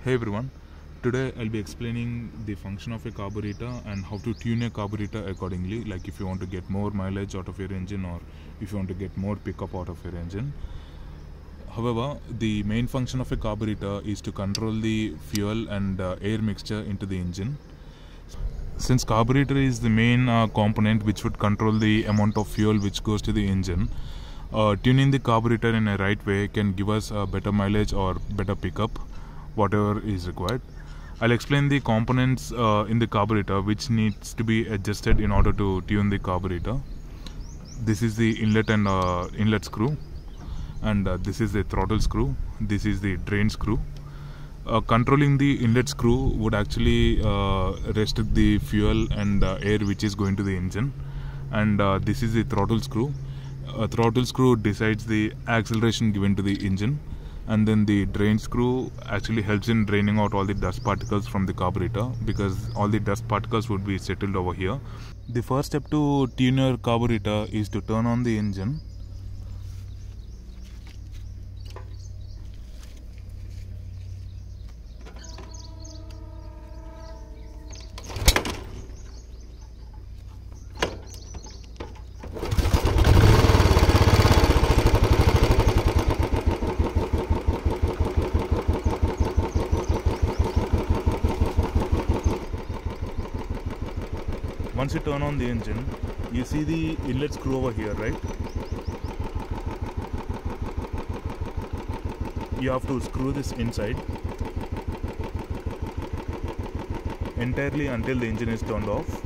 Hey everyone, today I'll be explaining the function of a carburetor and how to tune a carburetor accordingly, like if you want to get more mileage out of your engine or if you want to get more pickup out of your engine. However, the main function of a carburetor is to control the fuel and air mixture into the engine. Since carburetor is the main component which would control the amount of fuel which goes to the engine, tuning the carburetor in a right way can give us a better mileage or better pickup, whatever is required. I'll explain the components in the carburetor which needs to be adjusted in order to tune the carburetor. This is the inlet and inlet screw, and this is the throttle screw. This is the drain screw. Controlling the inlet screw would actually restrict the fuel and air which is going to the engine, and this is the throttle screw. Throttle screw decides the acceleration given to the engine, and then the drain screw actually helps in draining out all the dust particles from the carburetor, because all the dust particles would be settled over here. The first step to tune your carburetor is to turn on the engine. Once you turn on the engine, you see the inlet screw over here, right? You have to screw this inside entirely until the engine is turned off.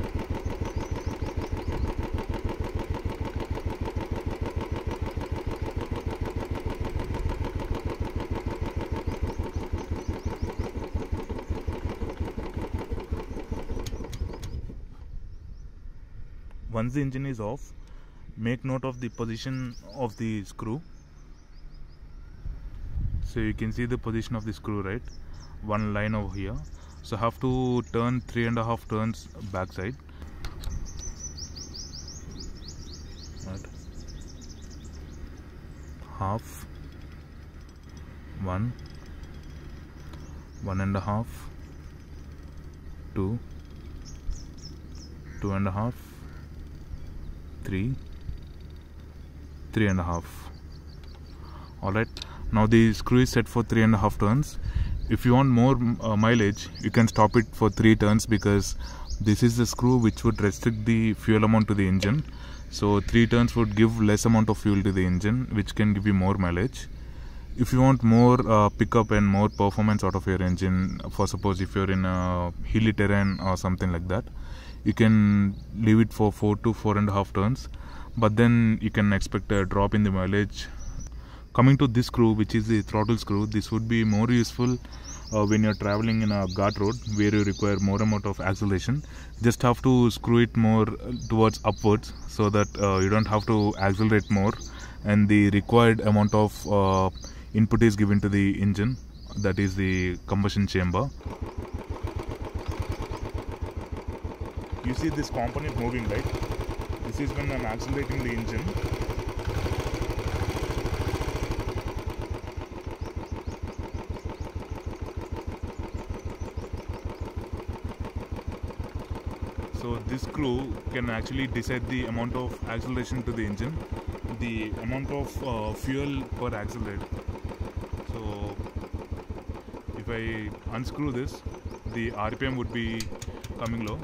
Once the engine is off, make note of the position of the screw. So you can see the position of the screw, right? One line over here. So have to turn 3.5 turns backside. Right. Half, 1, 1.5, 2, 2.5, 3, 3.5. Alright, now the screw is set for 3.5 turns. If you want more mileage, you can stop it for 3 turns, because this is the screw which would restrict the fuel amount to the engine. So 3 turns would give less amount of fuel to the engine, which can give you more mileage. If you want more pickup and more performance out of your engine, for suppose if you're in a hilly terrain or something like that, you can leave it for 4 to 4.5 turns, but then you can expect a drop in the mileage. Coming to this screw, which is the throttle screw, this would be more useful when you're traveling in a guard road where you require more amount of acceleration. Just have to screw it more towards upwards, so that you don't have to accelerate more, and the required amount of input is given to the engine, that is the combustion chamber. You see this component moving, right? This is when I'm accelerating the engine. So this screw can actually decide the amount of acceleration to the engine, the amount of fuel per accelerate. So if I unscrew this, the RPM would be coming low.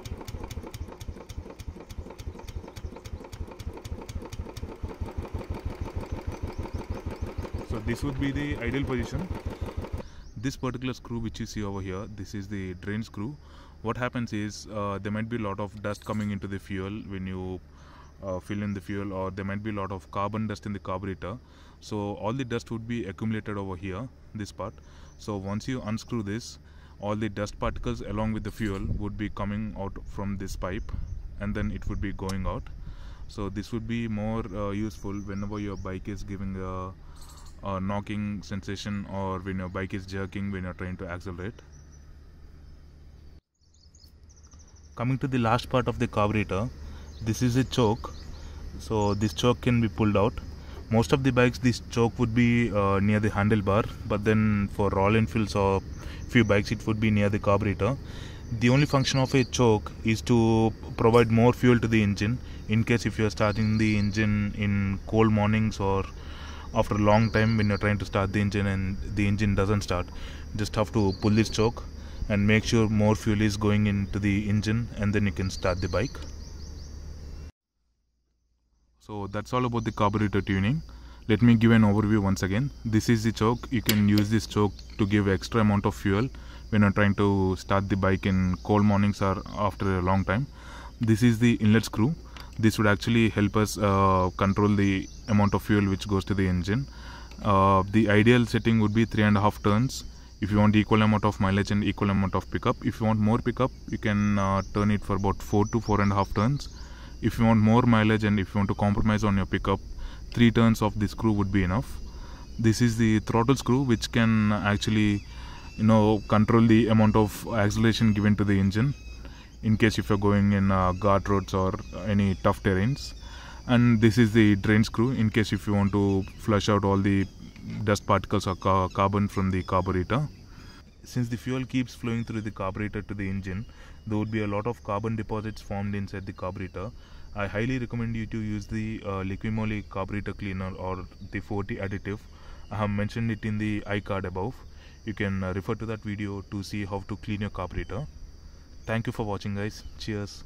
So this would be the ideal position. This particular screw which you see over here, this is the drain screw. What happens is there might be a lot of dust coming into the fuel when you fill in the fuel, or there might be a lot of carbon dust in the carburetor. So all the dust would be accumulated over here, this part. So once you unscrew this, all the dust particles along with the fuel would be coming out from this pipe, and then it would be going out. So this would be more useful whenever your bike is giving a knocking sensation, or when your bike is jerking when you're trying to accelerate. Coming to the last part of the carburetor, this is a choke. So this choke can be pulled out. Most of the bikes, this choke would be near the handlebar, but then for Royal Enfields or few bikes it would be near the carburetor. The only function of a choke is to provide more fuel to the engine in case if you are starting the engine in cold mornings or after a long time when you're trying to start the engine and the engine doesn't start. Just have to pull this choke and make sure more fuel is going into the engine, and then you can start the bike. So that's all about the carburetor tuning. Let me give an overview once again. This is the choke. You can use this choke to give extra amount of fuel when you're trying to start the bike in cold mornings or after a long time. This is the inlet screw. This would actually help us control the amount of fuel which goes to the engine. The ideal setting would be 3.5 turns if you want equal amount of mileage and equal amount of pickup. If you want more pickup, you can turn it for about 4 to 4.5 turns. If you want more mileage and if you want to compromise on your pickup, 3 turns of the screw would be enough. This is the throttle screw, which can actually control the amount of acceleration given to the engine in case if you're going in guard roads or any tough terrains. And this is the drain screw in case if you want to flush out all the dust particles or carbon from the carburetor. Since the fuel keeps flowing through the carburetor to the engine, there would be a lot of carbon deposits formed inside the carburetor. I highly recommend you to use the Liquimoly carburetor cleaner or the 4T additive. I have mentioned it in the iCard above. You can refer to that video to see how to clean your carburetor. Thank you for watching, guys. Cheers.